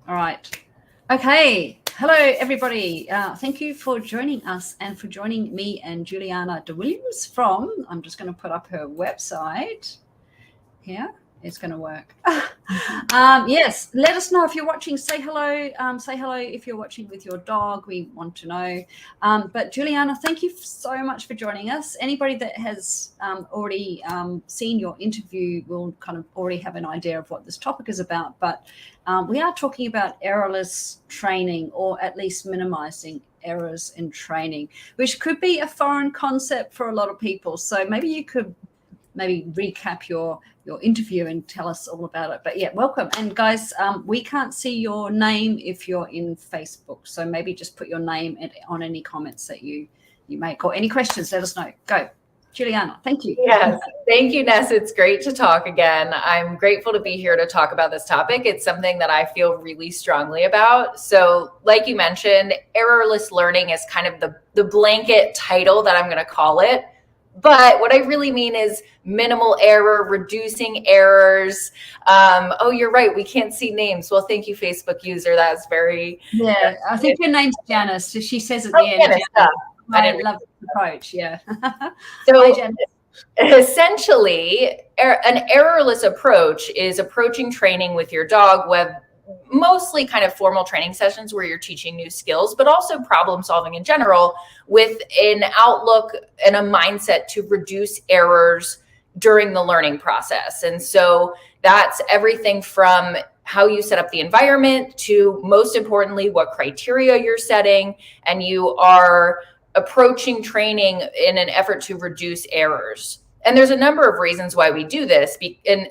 All right. Okay. Hello, everybody. Thank you for joining us and for joining me and Juliana DeWillems from, I'm just going to put up her website here. It's going to work. Yes, let us know if you're watching. Say hello. Say hello if you're watching with your dog. We want to know. But Juliana, thank you so much for joining us. Anybody that has already seen your interview will kind of already have an idea of what this topic is about. But we are talking about errorless training, or at least minimizing errors in training, which could be a foreign concept for a lot of people. So maybe you could recap your interview and tell us all about it. But yeah, welcome. And guys, we can't see your name if you're in Facebook. So maybe just put your name on any comments that you make, or any questions, let us know. Go. Juliana, thank you. Yes, thank you, Ness. It's great to talk again. I'm grateful to be here to talk about this topic. It's something that I feel really strongly about. So like you mentioned, errorless learning is kind of the blanket title that I'm going to call it. But what I really mean is minimal error, reducing errors. Oh, you're right. We can't see names. Well, thank you, Facebook user. That's very... Yeah, I think her name's Janice. So she says at the end. Janice, I love the approach. Yeah. So essentially, an errorless approach is approaching training with your dog with mostly kind of formal training sessions where you're teaching new skills, but also problem solving in general, with an outlook and a mindset to reduce errors during the learning process. And so that's everything from how you set up the environment to, most importantly, what criteria you're setting, and you are approaching training in an effort to reduce errors. And there's a number of reasons why we do this, and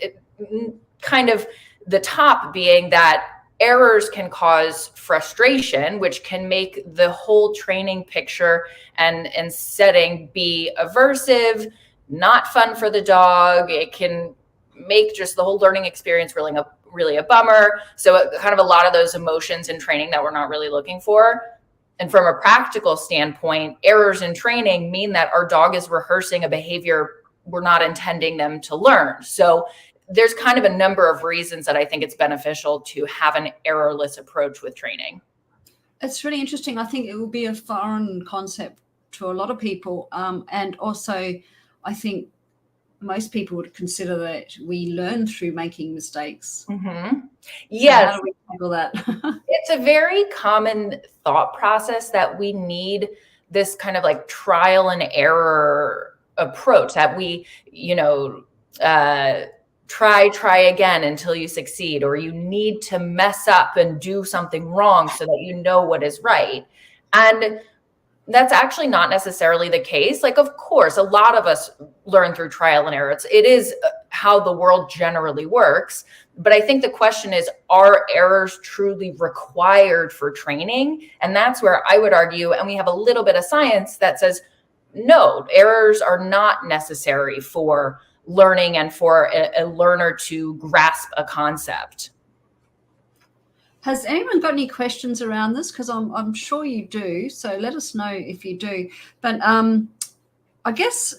kind of the top being that errors can cause frustration, which can make the whole training picture and setting be aversive, not fun for the dog. It can make just the whole learning experience really a bummer. So kind of a lot of those emotions in training that we're not really looking for. And from a practical standpoint, errors in training mean that our dog is rehearsing a behavior we're not intending them to learn. So there's kind of a number of reasons that I think it's beneficial to have an errorless approach with training. It's really interesting. I think it will be a foreign concept to a lot of people. And also, I think most people would consider that we learn through making mistakes. Mm-hmm. Yes. So how do we handle that? It's a very common thought process that we need this kind of like trial and error approach, that we, try again until you succeed, or you need to mess up and do something wrong so that you know what is right. And that's actually not necessarily the case. Like, of course, a lot of us learn through trial and error. It is how the world generally works. But I think the question is, are errors truly required for training? And that's where I would argue, and we have a little bit of science that says, no, errors are not necessary for learning and for a learner to grasp a concept. Has anyone got any questions around this? Because I'm sure you do. So let us know if you do. But I guess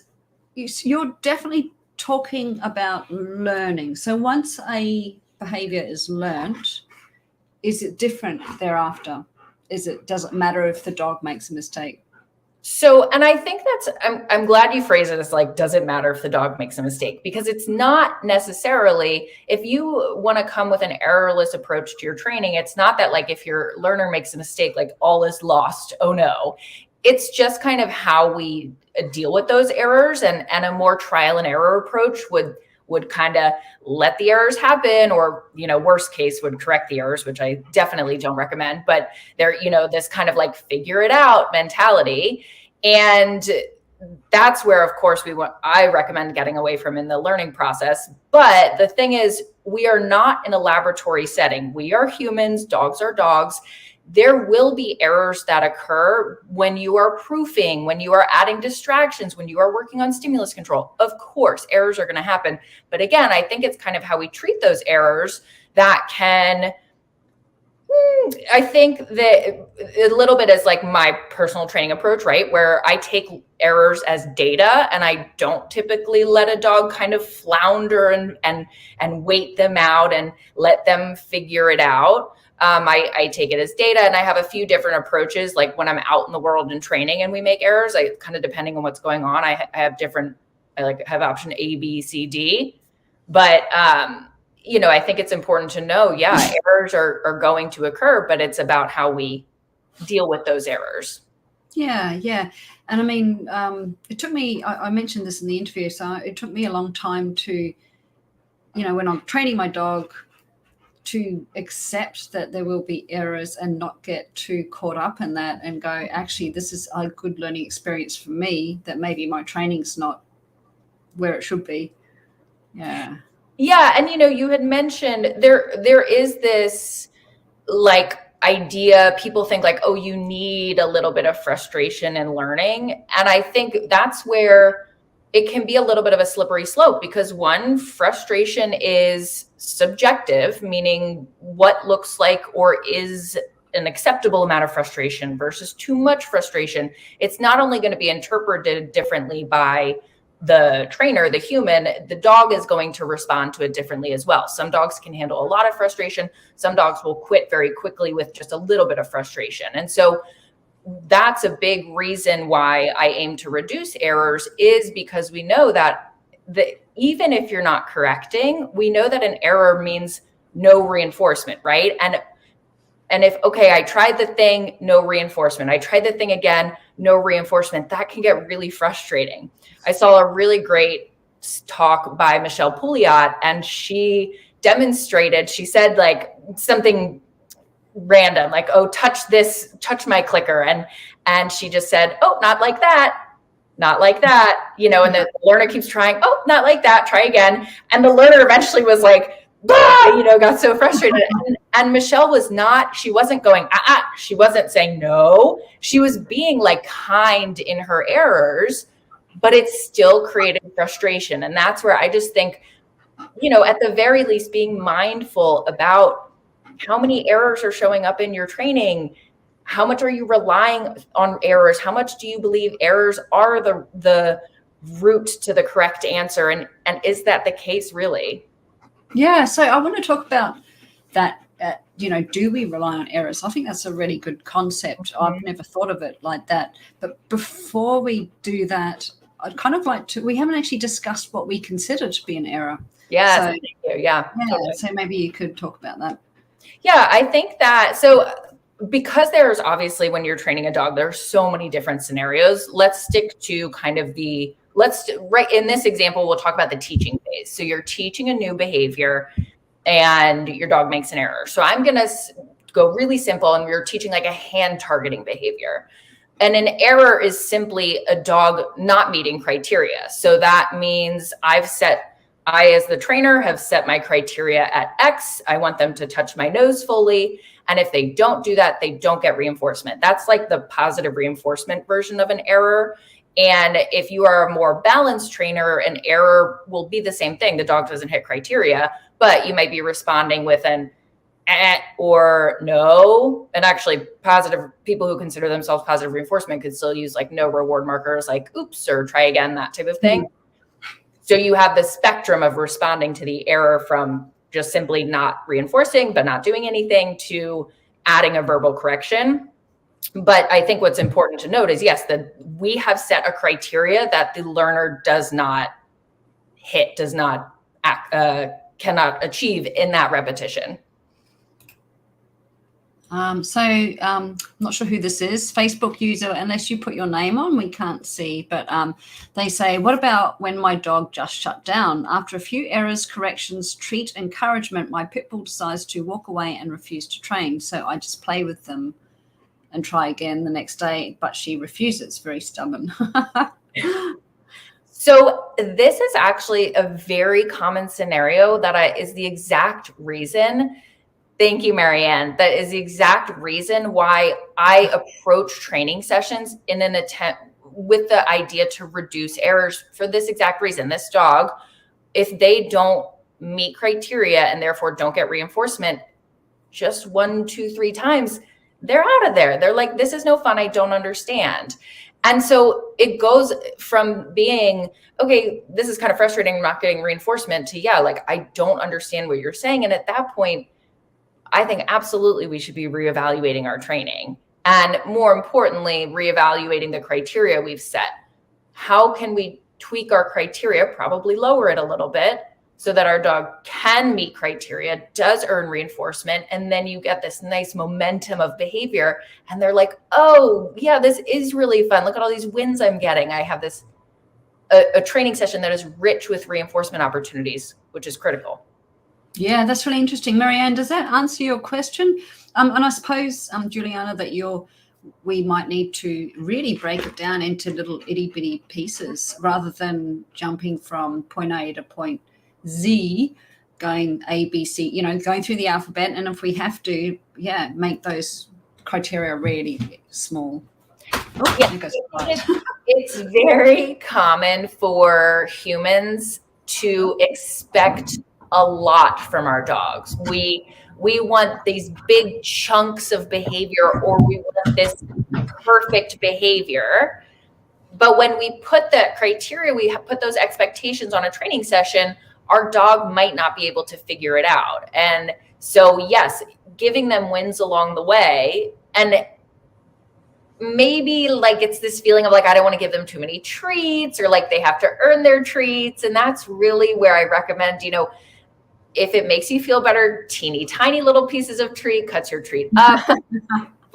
you're definitely talking about learning. So once a behavior is learned, is it different thereafter? Does it matter if the dog makes a mistake? So, and I think I'm glad you phrased it as like, does it matter if the dog makes a mistake? Because it's not necessarily, if you want to come with an errorless approach to your training, it's not that like if your learner makes a mistake, like all is lost. Oh no. It's just kind of how we deal with those errors, and a more trial and error approach would kind of let the errors happen, or, worst case would correct the errors, which I definitely don't recommend, but there, this kind of like figure it out mentality. And that's where, of course, I recommend getting away from in the learning process. But the thing is, we are not in a laboratory setting. We are humans, dogs are dogs. There will be errors that occur when you are proofing, when you are adding distractions, when you are working on stimulus control. Of course, errors are going to happen. But again, I think it's kind of how we treat those errors that can I think that a little bit is like my personal training approach, right? Where I take errors as data and I don't typically let a dog kind of flounder and wait them out and let them figure it out. I take it as data, and I have a few different approaches. Like when I'm out in the world and training and we make errors, I kind of, depending on what's going on, I have different, I have option A, B, C, D. But, I think it's important to know, errors are going to occur, but it's about how we deal with those errors. Yeah. And I mean, it took me, I mentioned this in the interview, so it took me a long time to, when I'm training my dog, to accept that there will be errors and not get too caught up in that and go, actually, this is a good learning experience for me, that maybe my training's not where it should be. Yeah. Yeah. And, you had mentioned there is this like idea, people think like, oh, you need a little bit of frustration in learning. And I think that's where it can be a little bit of a slippery slope, because one, frustration is subjective, meaning what looks like or is an acceptable amount of frustration versus too much frustration. It's not only going to be interpreted differently by the trainer, the human, the dog is going to respond to it differently as well. Some dogs can handle a lot of frustration. Some dogs will quit very quickly with just a little bit of frustration. And so that's a big reason why I aim to reduce errors, is because we know that even if you're not correcting, we know that an error means no reinforcement, right? And if, okay, I tried the thing, no reinforcement. I tried the thing again, no reinforcement. That can get really frustrating. I saw a really great talk by Michelle Pouliot, and she demonstrated, she said like something random, like, oh, touch my clicker. And she just said, oh, not like that. And the learner keeps trying, oh, not like that, try again. And the learner eventually was like, got so frustrated. And Michelle she wasn't going, she wasn't saying no. She was being like kind in her errors, but it still created frustration. And that's where I just think, at the very least, being mindful about how many errors are showing up in your training. How much are you relying on errors? How much do you believe errors are the route to the correct answer? And is that the case really? Yeah. So I want to talk about that. Do we rely on errors? I think that's a really good concept. Mm-hmm. I've never thought of it like that. But before we do that, I'd kind of like to, we haven't actually discussed what we consider to be an error. Yeah. So, thank you. Yeah. Totally. So maybe you could talk about that. Yeah, I think that, so because there's obviously, when you're training a dog, there's so many different scenarios. Let's stick to kind of right in this example, we'll talk about the teaching phase. So you're teaching a new behavior and your dog makes an error. So I'm going to go really simple, and we're teaching like a hand targeting behavior. And an error is simply a dog not meeting criteria. So that means I, as the trainer, have set my criteria at X. I want them to touch my nose fully. And if they don't do that, they don't get reinforcement. That's like the positive reinforcement version of an error. And if you are a more balanced trainer, an error will be the same thing. The dog doesn't hit criteria, but you might be responding with an or no. And actually, people who consider themselves positive reinforcement could still use like no reward markers, like oops, or try again, that type of thing. Mm-hmm. So you have the spectrum of responding to the error, from just simply not reinforcing but not doing anything to adding a verbal correction. But I think what's important to note is, yes, that we have set a criteria that the learner does not hit, cannot achieve in that repetition. I'm not sure who this is. Facebook user, unless you put your name on, we can't see. But they say, what about when my dog just shut down? After a few errors, corrections, treat, encouragement, my pit bull decides to walk away and refuse to train. So I just play with them and try again the next day, but she refuses, very stubborn. So this is actually a very common scenario that is the exact reason. Thank you, Marianne. That is the exact reason why I approach training sessions in an attempt with the idea to reduce errors, for this exact reason. This dog, if they don't meet criteria and therefore don't get reinforcement, just 1, 2, 3 times, they're out of there. They're like, this is no fun. I don't understand. And so it goes from being, okay, this is kind of frustrating, I'm not getting reinforcement, to, yeah, like, I don't understand what you're saying. And at that point, I think absolutely we should be reevaluating our training. And more importantly, reevaluating the criteria we've set. How can we tweak our criteria, probably lower it a little bit, so that our dog can meet criteria, does earn reinforcement, and then you get this nice momentum of behavior. And they're like, oh yeah, this is really fun. Look at all these wins I'm getting. I have this a training session that is rich with reinforcement opportunities, which is critical. Yeah, that's really interesting. Marianne, does that answer your question? And I suppose, Juliana, that we might need to really break it down into little itty bitty pieces rather than jumping from point A to point Z, going A, B, C, going through the alphabet. And if we have to, make those criteria really small. Oh, yeah, it's very common for humans to expect a lot from our dogs. We want these big chunks of behavior, or we want this perfect behavior. But when we put that criteria, we put those expectations on a training session, our dog might not be able to figure it out. And so, yes, giving them wins along the way, and maybe like it's this feeling of like, I don't want to give them too many treats, or like they have to earn their treats. And that's really where I recommend, if it makes you feel better, teeny tiny little pieces of treat, cuts your treat up.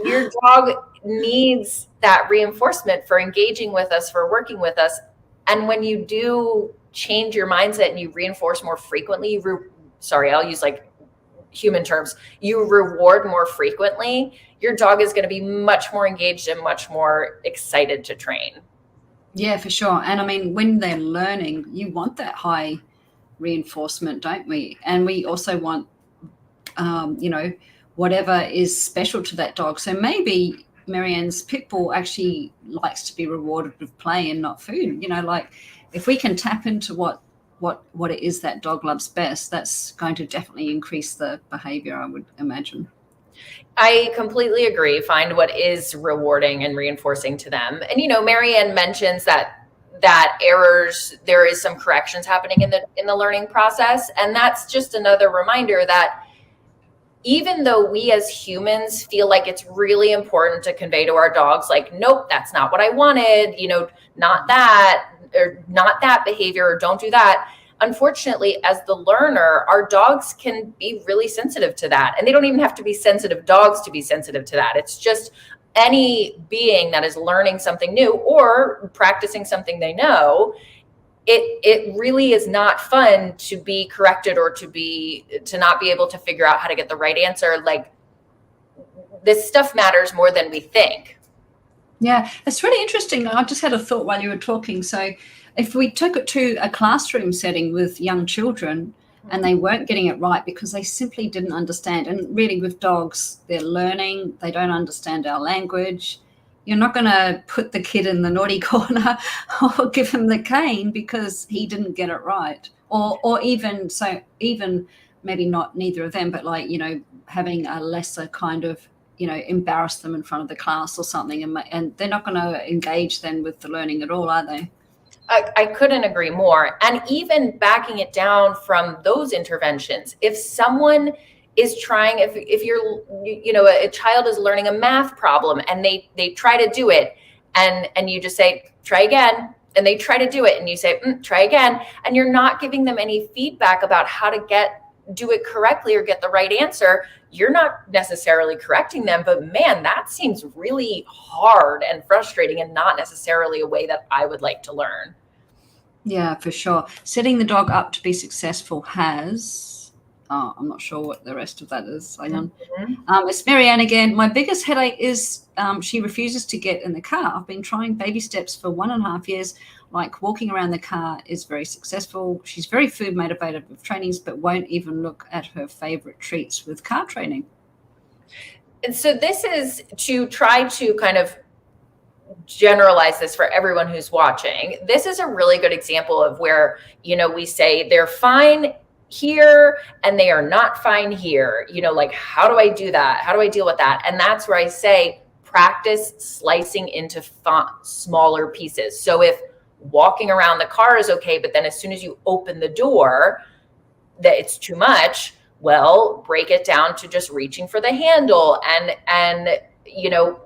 Your dog needs that reinforcement for engaging with us, for working with us. And when you do change your mindset and you reinforce more frequently, I'll use like human terms, you reward more frequently, your dog is going to be much more engaged and much more excited to train. Yeah, for sure. And I mean, when they're learning, you want that high reinforcement, don't we? And we also want, whatever is special to that dog. So maybe Marianne's pit bull actually likes to be rewarded with play and not food. Like if we can tap into what it is that dog loves best, that's going to definitely increase the behavior, I would imagine. I completely agree. Find what is rewarding and reinforcing to them. And, Marianne mentions that errors, there is some corrections happening in the learning process. And that's just another reminder that even though we as humans feel like it's really important to convey to our dogs, like, nope, that's not what I wanted, not that, or not that behavior, or don't do that. Unfortunately, as the learner, our dogs can be really sensitive to that. And they don't even have to be sensitive dogs to be sensitive to that. It's just any being that is learning something new or practicing something they know, it really is not fun to be corrected or to not be able to figure out how to get the right answer. Like, this stuff matters more than we think. Yeah, it's really interesting. I just had a thought while you were talking. So if we took it to a classroom setting with young children and they weren't getting it right because they simply didn't understand, and really with dogs, they're learning, they don't understand our language. You're not going to put the kid in the naughty corner or give him the cane because he didn't get it right. Or even maybe not neither of them, but like, having a lesser kind of, embarrass them in front of the class or something. And they're not going to engage then with the learning at all, are they? I couldn't agree more. And even backing it down from those interventions, if someone is trying, if you're, a child is learning a math problem and they try to do it and you just say, try again. And they try to do it and you say, try again. And you're not giving them any feedback about how to do it correctly or get the right answer. You're not necessarily correcting them, but man, that seems really hard and frustrating and not necessarily a way that I would like to learn. Yeah, for sure. Setting the dog up to be successful has, I'm not sure what the rest of that is. It's Marianne again. My biggest headache is she refuses to get in the car. I've been trying baby steps for 1.5 years. Like walking around the car is very successful. She's very food motivated with trainings, but won't even look at her favorite treats with car training. And so this is to try to kind of generalize this for everyone who's watching. This is a really good example of where, we say they're fine here and they are not fine here. You know, like, how do I do that? How do I deal with that? And that's where I say, practice slicing into smaller pieces. So if walking around the car is okay, but then as soon as you open the door, that it's too much, well, break it down to just reaching for the handle and you know,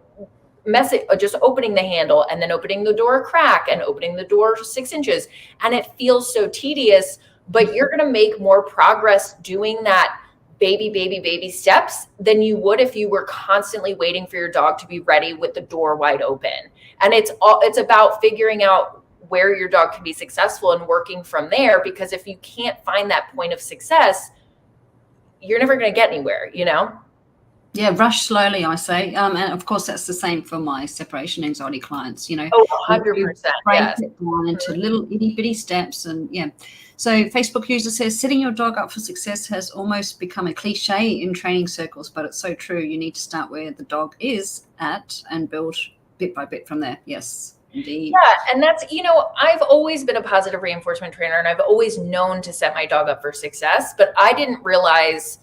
just opening the handle and then opening the door a crack and opening the door 6 inches. And it feels so tedious, but you're going to make more progress doing that baby steps than you would if you were constantly waiting for your dog to be ready with the door wide open. And it's about figuring out where your dog can be successful and working from there, because if you can't find that point of success, you're never going to get anywhere, you know? Yeah, rush slowly, I say. And of course, that's the same for my separation anxiety clients, you know. Oh, 100%. Break Yes. it down into little itty bitty steps. And yeah. So Facebook user says, setting your dog up for success has almost become a cliche in training circles, but it's so true. You need to start where the dog is at and build bit by bit from there. Yes, indeed. Yeah. And that's, you know, I've always been a positive reinforcement trainer and I've always known to set my dog up for success, but I didn't realize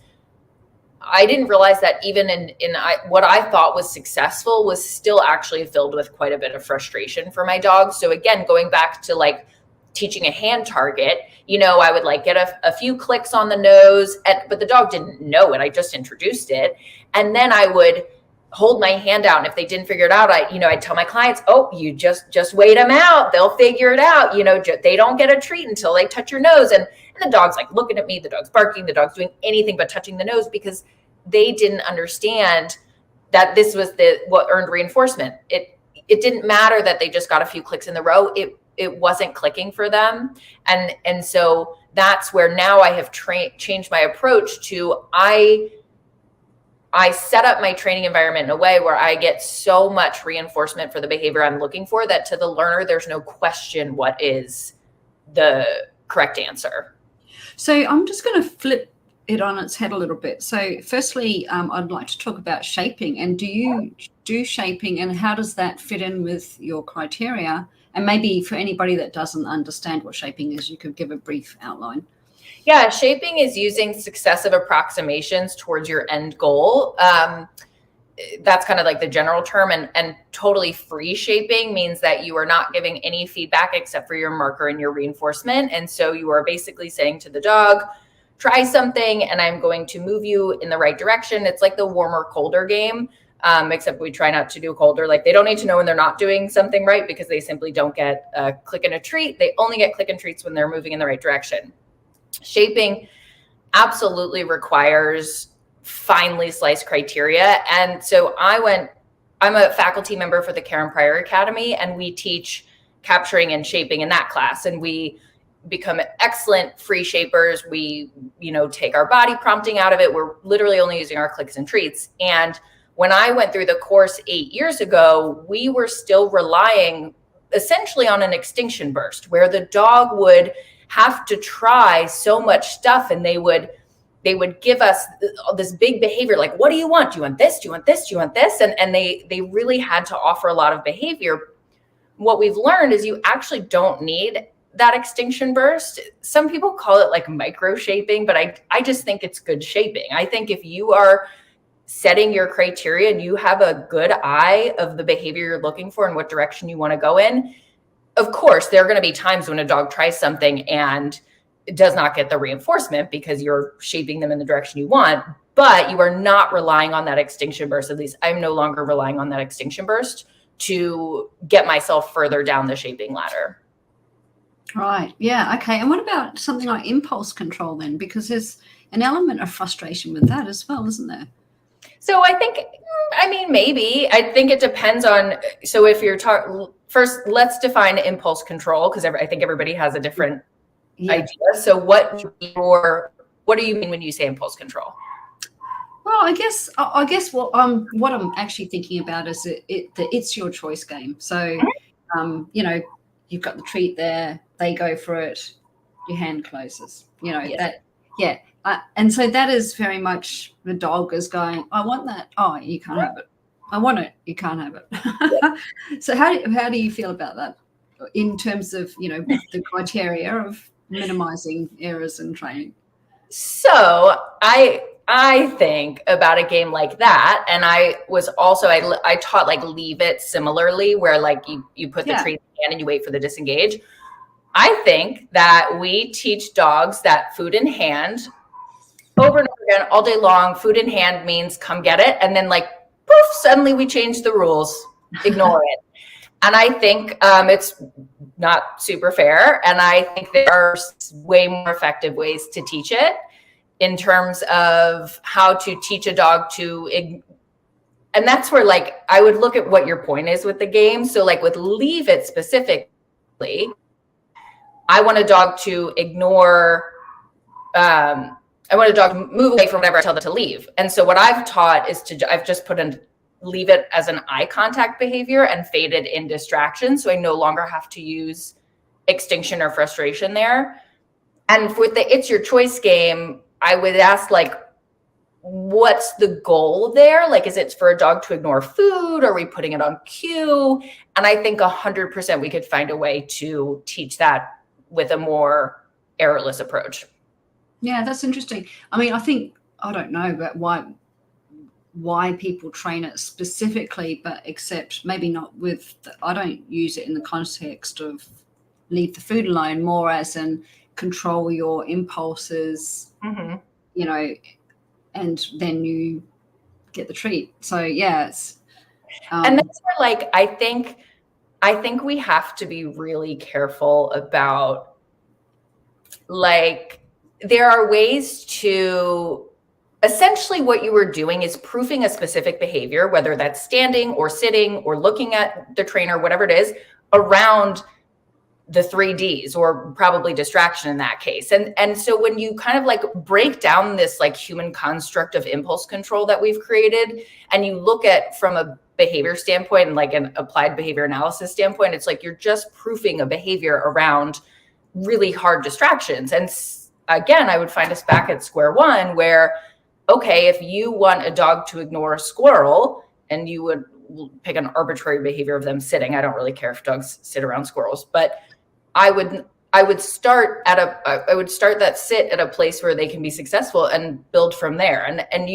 that even in what I thought was successful was still actually filled with quite a bit of frustration for my dog. So again, going back to like teaching a hand target, you know, I would like get a few clicks on the nose, but the dog didn't know it. I just introduced it. And then I would hold my hand out. And if they didn't figure it out, I'd tell my clients, oh, you just wait them out. They'll figure it out. You know, they don't get a treat until they touch your nose. And the dog's like looking at me, the dog's barking, the dog's doing anything but touching the nose, because they didn't understand that this was what earned reinforcement. It didn't matter that they just got a few clicks in the row. It wasn't clicking for them. And so that's where now I have changed my approach to, I set up my training environment in a way where I get so much reinforcement for the behavior I'm looking for that to the learner, there's no question what is the correct answer. So I'm just going to flip it on its head a little bit. So firstly, I'd like to talk about shaping. And do you do shaping, and how does that fit in with your criteria? And maybe for anybody that doesn't understand what shaping is, you could give a brief outline. Yeah, shaping is using successive approximations towards your end goal. That's kind of like the general term, and totally free shaping means that you are not giving any feedback except for your marker and your reinforcement. And so you are basically saying to the dog, try something and I'm going to move you in the right direction. It's like the warmer, colder game, except we try not to do colder. Like, they don't need to know when they're not doing something right, because they simply don't get a click and a treat. They only get click and treats when they're moving in the right direction. Shaping absolutely requires finely sliced criteria. And so I'm a faculty member for the Karen Pryor Academy, and we teach capturing and shaping in that class. And we become excellent free shapers. We, take our body prompting out of it. We're literally only using our clicks and treats. And when I went through the course 8 years ago, we were still relying essentially on an extinction burst, where the dog would have to try so much stuff, and they would give us this big behavior, like, what do you want? Do you want this? Do you want this? Do you want this? And they really had to offer a lot of behavior. What we've learned is you actually don't need that extinction burst. Some people call it like micro shaping, but I just think it's good shaping. I think if you are setting your criteria and you have a good eye of the behavior you're looking for and what direction you want to go in, of course, there are going to be times when a dog tries something and it does not get the reinforcement because you're shaping them in the direction you want, but you are not relying on that extinction burst. At least I'm no longer relying on that extinction burst to get myself further down the shaping ladder. Right. Yeah. Okay. And what about something like impulse control then? Because there's an element of frustration with that as well, isn't there? So maybe. I think it depends on, so if you're first, let's define impulse control, because I think everybody has a different idea. So what do you mean when you say impulse control? Well, I guess what I'm actually thinking about is it's your choice game. So, you've got the treat there, they go for it, your hand closes, Yes. And so that is very much the dog is going, I want that. Oh, you can't have it. I want it. You can't have it. So how do you feel about that in terms of, the criteria of minimizing errors in training? So I think about a game like that, and I was also I taught like leave it similarly, where like you put the treat in the hand and you wait for the disengage. I think that we teach dogs that food in hand over and over again all day long. Food in hand means come get it, and then like poof, suddenly we change the rules, ignore it. And I think it's not super fair. And I think there are way more effective ways to teach it in terms of how to teach a dog to, and that's where like I would look at what your point is with the game. So like with leave it specifically, I want a dog to ignore, I want a dog to move away from whatever I tell them to leave. And so what I've taught is I've just put in leave it as an eye contact behavior and fade it in distraction. So I no longer have to use extinction or frustration there. And with the it's your choice game, I would ask like, what's the goal there? Like, is it for a dog to ignore food? Are we putting it on cue? And I think 100% we could find a way to teach that with a more errorless approach. Yeah, that's interesting. I mean, I don't know, but why people train it specifically, but except maybe not with, I don't use it in the context of leave the food alone, more as in control your impulses, you know, and then you get the treat. So yeah, it's and that's where like I think we have to be really careful about, like, there are ways to, essentially what you were doing is proofing a specific behavior, whether that's standing or sitting or looking at the trainer, whatever it is, around the 3Ds, or probably distraction in that case. And so when you kind of like break down this like human construct of impulse control that we've created, and you look at from a behavior standpoint and like an applied behavior analysis standpoint, it's like you're just proofing a behavior around really hard distractions. And again, I would find us back at square one where, okay, if you want a dog to ignore a squirrel, and you would pick an arbitrary behavior of them sitting. I don't really care if dogs sit around squirrels, but I would start that sit at a place where they can be successful and build from there. And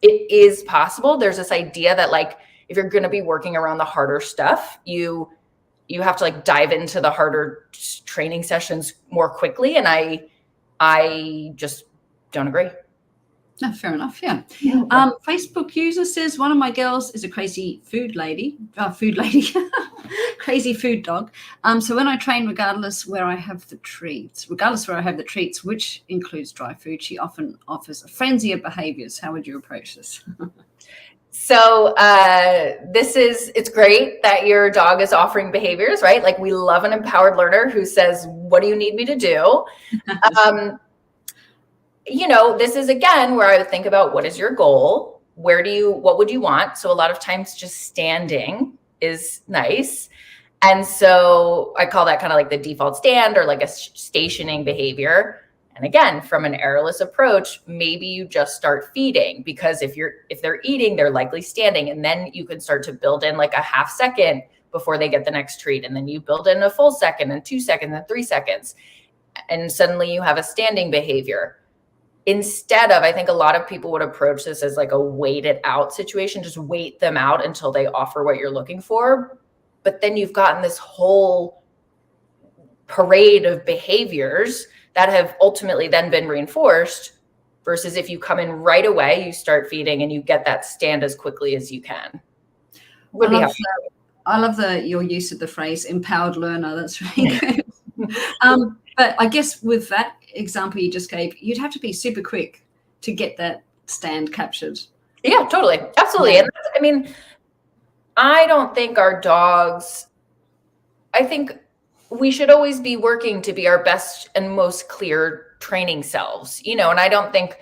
it is possible. There's this idea that like, if you're going to be working around the harder stuff, you have to like dive into the harder training sessions more quickly. And I just don't agree. No, fair enough. Yeah. Facebook user says, one of my girls is a crazy food lady, crazy food dog. So when I train, regardless where I have the treats, which includes dry food, she often offers a frenzy of behaviors. How would you approach this? So it's great that your dog is offering behaviors, right? Like, we love an empowered learner who says, what do you need me to do? This is again where I would think about, what is your goal? What would you want? So a lot of times just standing is nice. And so I call that kind of like the default stand, or like a stationing behavior. And again, from an errorless approach, maybe you just start feeding, because if they're eating, they're likely standing. And then you can start to build in like a half second before they get the next treat. And then you build in a full second and 2 seconds and 3 seconds. And suddenly you have a standing behavior. Instead of, I think a lot of people would approach this as like a wait it out situation, just wait them out until they offer what you're looking for. But then you've gotten this whole parade of behaviors that have ultimately then been reinforced, versus if you come in right away, you start feeding and you get that stand as quickly as you can. I love your use of the phrase empowered learner. That's really good. But I guess with that example you just gave, you'd have to be super quick to get that stand captured. Yeah, totally. Absolutely. Yeah. And I mean, I don't think our dogs, I think we should always be working to be our best and most clear training selves, and I don't think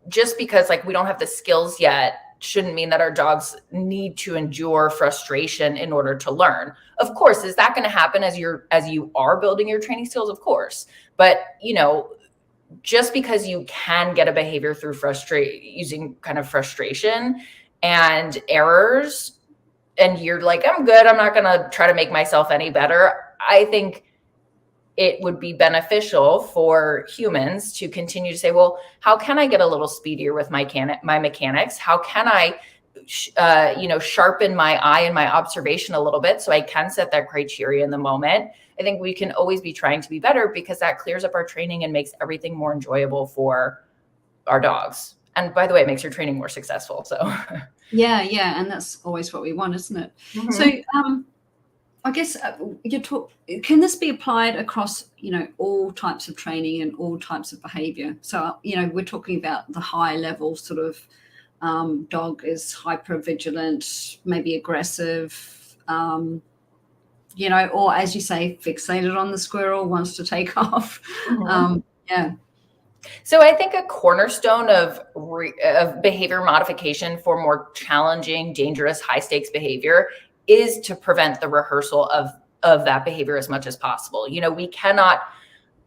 just because like we don't have the skills yet shouldn't mean that our dogs need to endure frustration in order to learn. Of course, is that going to happen as you are building your training skills? Of course. But, just because you can get a behavior through using kind of frustration and errors, and you're like, I'm good, I'm not going to try to make myself any better. I think it would be beneficial for humans to continue to say, well, how can I get a little speedier with my mechanics? How can I, sharpen my eye and my observation a little bit so I can set that criteria in the moment? I think we can always be trying to be better because that clears up our training and makes everything more enjoyable for our dogs. And by the way, it makes your training more successful. So yeah. And that's always what we want, isn't it? Mm-hmm. So I guess can this be applied across, all types of training and all types of behavior? So, we're talking about the high level sort of dog is hyper vigilant, maybe aggressive, or as you say, fixated on the squirrel, wants to take off. Mm-hmm. So I think a cornerstone of behavior modification for more challenging, dangerous, high stakes behavior is to prevent the rehearsal of that behavior as much as possible. We cannot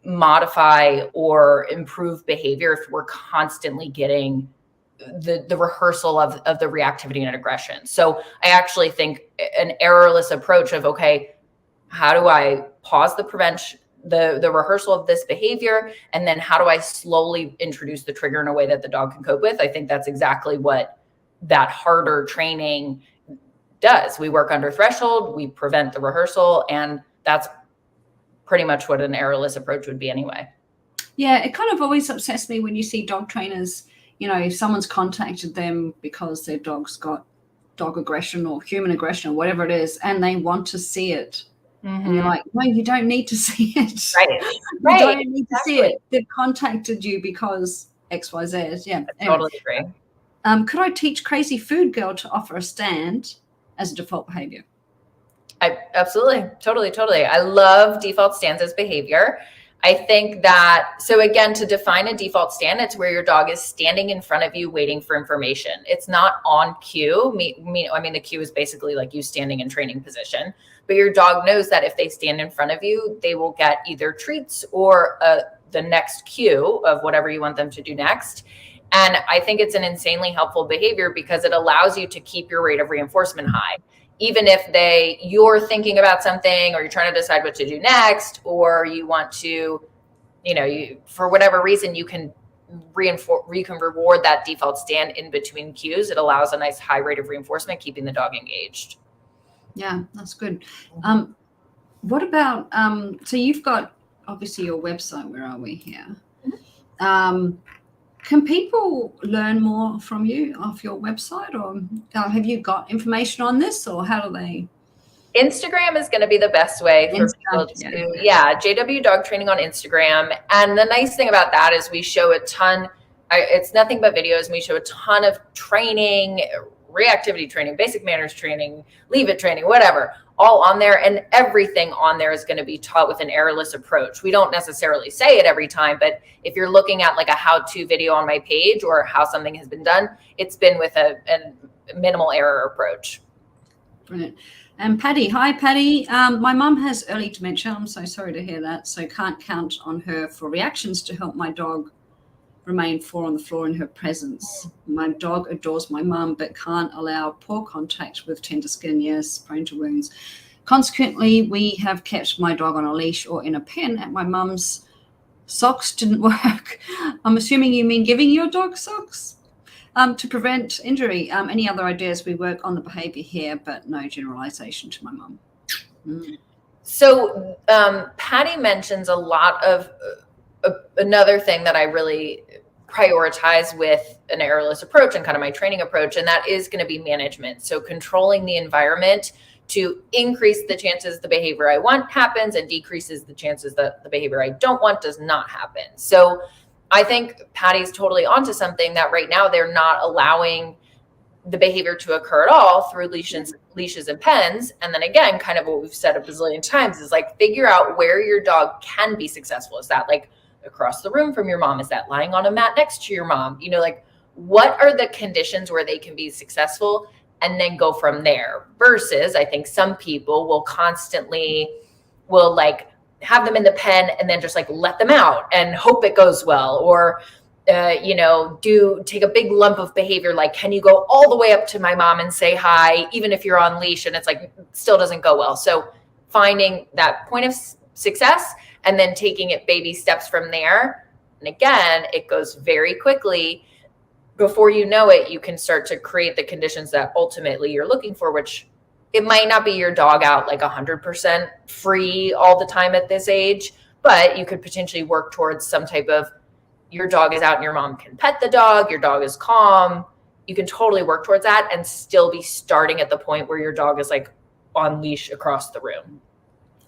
modify or improve behavior if we're constantly getting the rehearsal of the reactivity and aggression. So I actually think an errorless approach of, okay, how do I pause the prevention, the rehearsal of this behavior, and then how do I slowly introduce the trigger in a way that the dog can cope with? I think that's exactly what that harder training does. We work under threshold, we prevent the rehearsal, and that's pretty much what an errorless approach would be anyway. Yeah, it kind of always upsets me when you see dog trainers, if someone's contacted them because their dog's got dog aggression or human aggression or whatever it is, and they want to see it. Mm-hmm. And you're like, no, you don't need to see it. Right. You don't need to see it. They've contacted you because X, Y, Z. Yeah. I totally agree. Could I teach Crazy Food Girl to offer a stand as a default behavior? Absolutely. Totally. I love default stands as behavior. I think that, so again, to define a default stand, it's where your dog is standing in front of you waiting for information. It's not on cue. The cue is basically like you standing in training position, but your dog knows that if they stand in front of you, they will get either treats or the next cue of whatever you want them to do next. And I think it's an insanely helpful behavior because it allows you to keep your rate of reinforcement high. Even if you're thinking about something or you're trying to decide what to do next, or you want to, for whatever reason, you can reward that default stand in between cues. It allows a nice high rate of reinforcement, keeping the dog engaged. Yeah, that's good. What about, so you've got obviously your website, where are we here? Can people learn more from you off your website, or have you got information on this, or how do they? Instagram is going to be the best way for people to, JW Dog Training on Instagram. And the nice thing about that is we show a ton, it's nothing but videos, and we show a ton of training, reactivity training, basic manners training, leave it training, whatever, all on there. And everything on there is going to be taught with an errorless approach. We don't necessarily say it every time, but if you're looking at like a how-to video on my page or how something has been done, it's been with a minimal error approach. Brilliant. And Patty, hi Patty. My mum has early dementia. I'm so sorry to hear that. So can't count on her for reactions to help my dog remain on the floor in her presence. My dog adores my mum, but can't allow poor contact with tender skin. Yes, prone to wounds. Consequently, we have kept my dog on a leash or in a pen at my mum's. Socks didn't work. I'm assuming you mean giving your dog socks to prevent injury. Any other ideas? We work on the behavior here, but no generalization to my mum. So Patty mentions a lot of another thing that I really prioritize with an errorless approach and kind of my training approach, and that is going to be management. So controlling the environment to increase the chances the behavior I want happens and decreases the chances that the behavior I don't want does not happen. So I think Patty's totally onto something, that right now they're not allowing the behavior to occur at all through leashes and pens. And then again, kind of what we've said a bazillion times is like, figure out where your dog can be successful. Is that like across the room from your mom? Is that lying on a mat next to your mom? Like what are the conditions where they can be successful, and then go from there. Versus I think some people will constantly like have them in the pen and then just like let them out and hope it goes well, or take a big lump of behavior. Like, can you go all the way up to my mom and say hi, even if you're on leash, and it's like, still doesn't go well. So finding that point of success and then taking it baby steps from there. And again, it goes very quickly. Before you know it, you can start to create the conditions that ultimately you're looking for, which it might not be your dog out like 100% free all the time at this age, but you could potentially work towards some type of, your dog is out and your mom can pet the dog, your dog is calm. You can totally work towards that and still be starting at the point where your dog is like on leash across the room.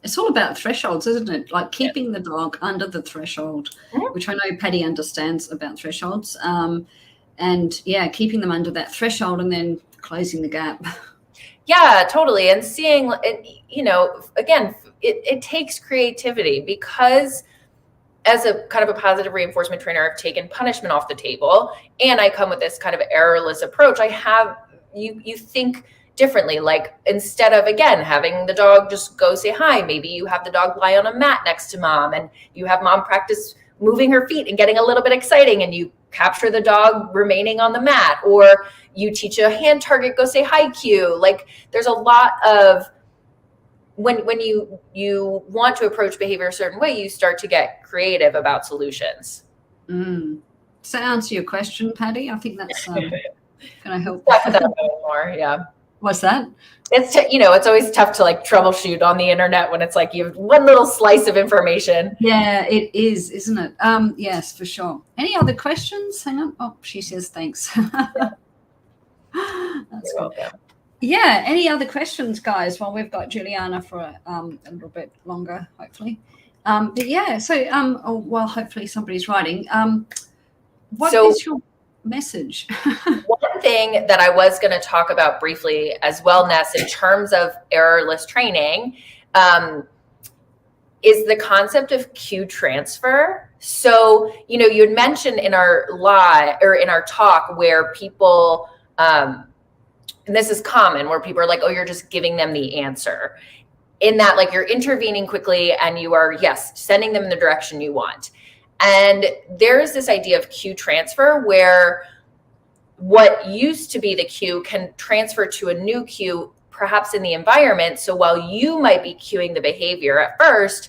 It's all about thresholds, isn't it? Like keeping the dog under the threshold, which I know Patty understands about thresholds. And yeah, keeping them under that threshold and then closing the gap. Yeah, totally. And seeing, you know, again, it takes creativity, because as a kind of a positive reinforcement trainer, I've taken punishment off the table, and I come with this kind of errorless approach. I have, you think differently. Like, instead of, again, having the dog just go say hi, maybe you have the dog lie on a mat next to mom, and you have mom practice moving her feet and getting a little bit exciting, and you capture the dog remaining on the mat, or you teach a hand target, go say hi cue. Like, there's a lot of, when you want to approach behavior a certain way, you start to get creative about solutions. Does that answer your question, Patty? I think that's going to help. More, yeah. What's that? It's it's always tough to like troubleshoot on the internet when it's like you have one little slice of information. Yeah, it is, isn't it? Yes, for sure. Any other questions? Hang on. Oh, she says thanks. That's good. Yeah. Any other questions, guys? While we've got Juliana for a little bit longer, hopefully. But yeah. So well, hopefully somebody's writing. What is your message? One thing that I was going to talk about briefly as well, Ness, in terms of errorless training, is the concept of cue transfer. So, you had mentioned in our live or in our talk where people, and this is common, where people are like, oh, you're just giving them the answer. In that, like, you're intervening quickly and you are, yes, sending them in the direction you want. And there's this idea of cue transfer where what used to be the cue can transfer to a new cue, perhaps in the environment. So while you might be cueing the behavior at first,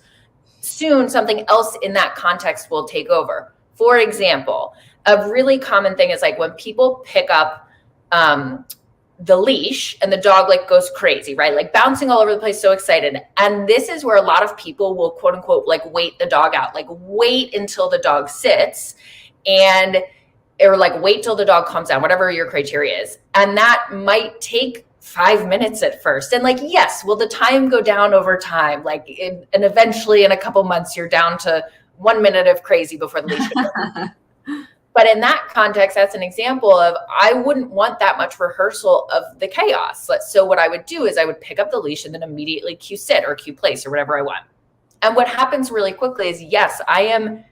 soon something else in that context will take over. For example, a really common thing is like when people pick up the leash and the dog like goes crazy, right? Like bouncing all over the place, so excited. And this is where a lot of people will quote unquote, like wait the dog out, like wait until the dog sits or like wait till the dog calms down, whatever your criteria is. And that might take 5 minutes at first. And like, yes, will the time go down over time? Like, and eventually in a couple months, you're down to 1 minute of crazy before the leash goes. But in that context, that's an example of, I wouldn't want that much rehearsal of the chaos. So what I would do is I would pick up the leash and then immediately cue sit or cue place or whatever I want. And what happens really quickly is, yes, I am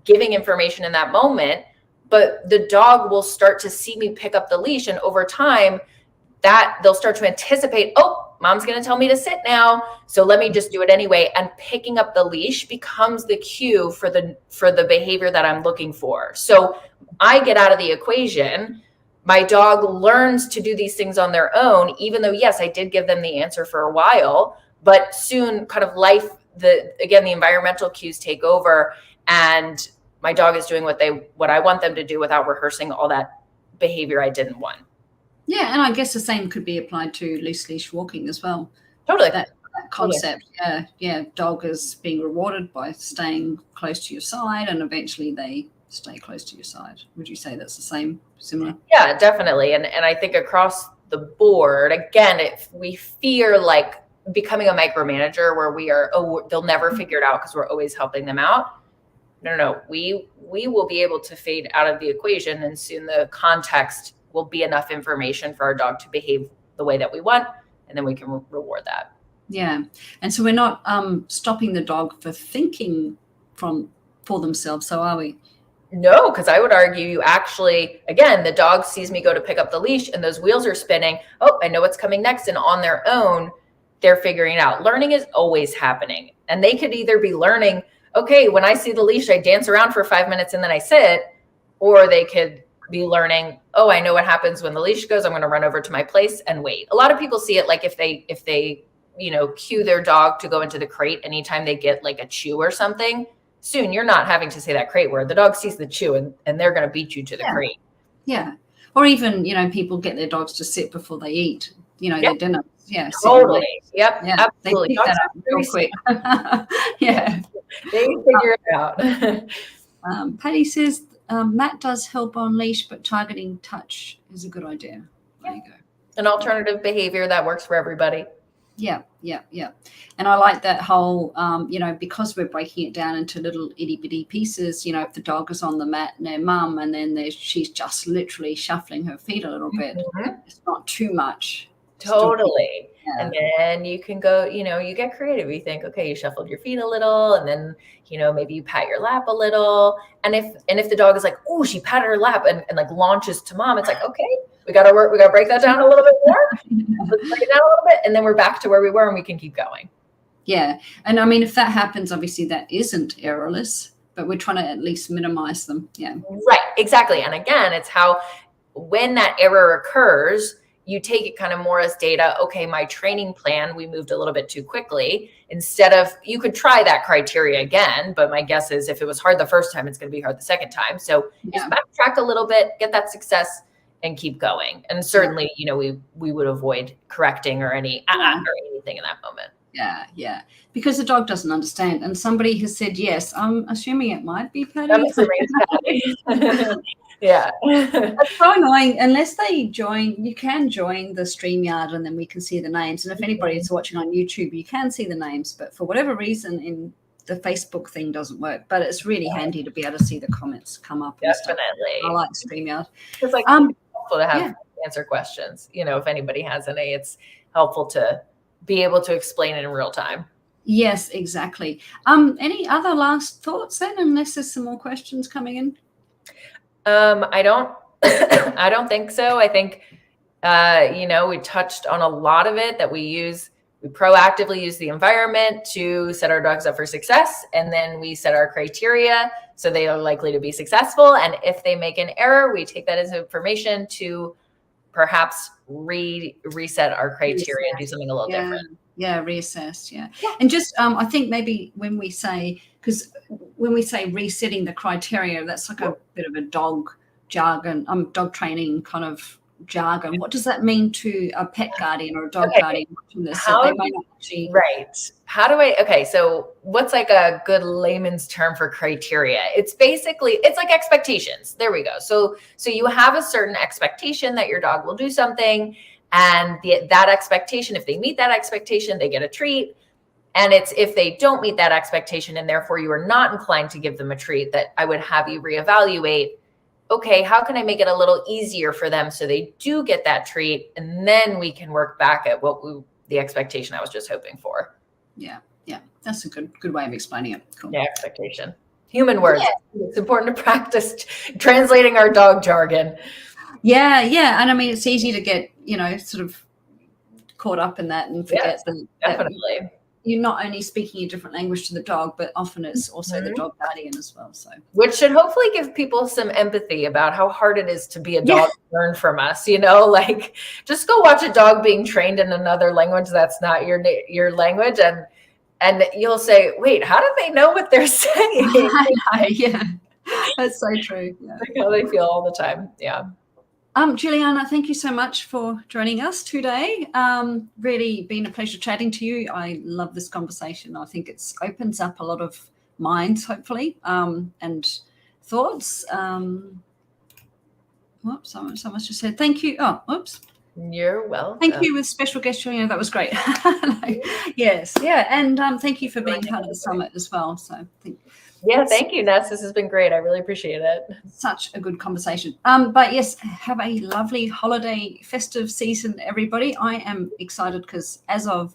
giving information in that moment, but the dog will start to see me pick up the leash. And over time, that they'll start to anticipate, oh, mom's going to tell me to sit now, so let me just do it anyway. And picking up the leash becomes the cue for the behavior that I'm looking for. So I get out of the equation. My dog learns to do these things on their own, even though, yes, I did give them the answer for a while, but soon kind of life, the environmental cues take over, and my dog is doing what I want them to do without rehearsing all that behavior I didn't want. Yeah, and I guess the same could be applied to loose leash walking as well. Totally. That concept. Totally. Yeah. Dog is being rewarded by staying close to your side, and eventually they stay close to your side. Would you say that's the same, similar? Yeah, definitely. And I think across the board, again, if we fear like becoming a micromanager where we are, they'll never figure it out because we're always helping them out. No. We will be able to fade out of the equation, and soon the context will be enough information for our dog to behave the way that we want, and then we can reward that. Yeah. And so we're not stopping the dog for thinking for themselves, so are we? No, because I would argue you actually, again, the dog sees me go to pick up the leash and those wheels are spinning. Oh, I know what's coming next. And on their own, they're figuring it out. Learning is always happening. And they could either be learning, okay, when I see the leash, I dance around for 5 minutes and then I sit, or they could be learning, oh, I know what happens when the leash goes. I'm going to run over to my place and wait. A lot of people see it like if they cue their dog to go into the crate anytime they get like a chew or something, soon you're not having to say that crate word. The dog sees the chew and they're going to beat you to the crate. Yeah. Or even, people get their dogs to sit before they eat, their dinner. Yeah. Totally. Yep. Yeah. Absolutely. They pick that up real quick. Yeah. They figure it out. Patty says, Matt does help on leash, but targeting touch is a good idea. There you go. An alternative behavior that works for everybody. Yeah. And I like that whole, because we're breaking it down into little itty bitty pieces, if the dog is on the mat and their mum, and then she's just literally shuffling her feet a little bit. It's not too much. Totally. Yeah. And then you can go, you get creative. You think, okay, you shuffled your feet a little, and then, maybe you pat your lap a little. And if the dog is like, oh, she patted her lap and like launches to mom, it's like, okay, we got to break that down a little bit more. Let's break it down a little bit. And then we're back to where we were and we can keep going. Yeah. And I mean, if that happens, obviously that isn't errorless, but we're trying to at least minimize them. Yeah. Right. Exactly. And again, it's how, when that error occurs, you take it kind of more as data. Okay, my training plan, we moved a little bit too quickly. Instead of, you could try that criteria again, but my guess is if it was hard the first time, it's going to be hard the second time. So just backtrack a little bit, get that success, and keep going. And certainly, we would avoid correcting or anything in that moment. Yeah. Because the dog doesn't understand. And somebody has said yes. I'm assuming it might be Patty. I'm assuming it's Patty. Yeah. It's so annoying. Unless they join, you can join the StreamYard and then we can see the names. And if anybody is watching on YouTube, you can see the names. But for whatever reason, in the Facebook thing doesn't work. But it's really handy to be able to see the comments come up. Definitely. I like StreamYard. It's like helpful to have answer questions. If anybody has any, it's helpful to be able to explain it in real time. Yes, exactly. Any other last thoughts then, unless there's some more questions coming in? I don't think so. I think, we touched on a lot of it, that we proactively use the environment to set our dogs up for success. And then we set our criteria so they are likely to be successful. And if they make an error, we take that as information to perhaps reset our criteria and do something a little different. Yeah, reassess. Yeah. And just, I think maybe when we say resetting the criteria, that's like a bit of a dog jargon, dog training kind of jargon. What does that mean to a pet guardian or a dog guardian watching this? So what's like a good layman's term for criteria? It's like expectations. There we go. So you have a certain expectation that your dog will do something, and that expectation, if they meet that expectation, they get a treat. And it's if they don't meet that expectation and therefore you are not inclined to give them a treat, that I would have you reevaluate. Okay, how can I make it a little easier for them so they do get that treat? And then we can work back at the expectation I was just hoping for. Yeah. That's a good way of explaining it. Cool. Yeah, expectation. Human words. Yeah. It's important to practice translating our dog jargon. Yeah. And I mean, it's easy to get, sort of caught up in that and forget that. Definitely. You're not only speaking a different language to the dog, but often it's also the dog guardian as well. So, which should hopefully give people some empathy about how hard it is to be a dog learn from us. Like just go watch a dog being trained in another language that's not your language, and you'll say, "Wait, how do they know what they're saying?" Yeah, that's so true. Yeah. Like how they feel all the time. Yeah. Juliana, thank you so much for joining us today. Really been a pleasure chatting to you. I love this conversation. I think it opens up a lot of minds, hopefully, and thoughts. Whoops, someone's just said thank you. Oh, whoops. You're welcome. Thank you with special guest Juliana. That was great. Yes, yeah, and thank you for being part of the summit as well. So thank you, Ness. This has been great. I really appreciate it. Such a good conversation. But yes, have a lovely holiday festive season, everybody. I am excited because as of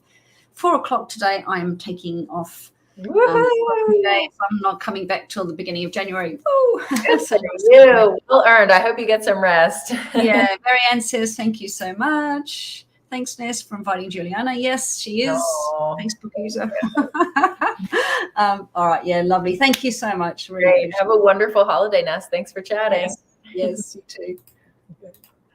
4:00 today, I am taking off. Today, so I'm not coming back till the beginning of January. Well earned. I hope you get some rest. Yeah, Marianne says thank you so much. Thanks, Ness, for inviting Juliana. Yes, she is Facebook user. All right, lovely. Thank you so much. Really great. Have a wonderful holiday, Ness. Thanks for chatting. Yes, you too.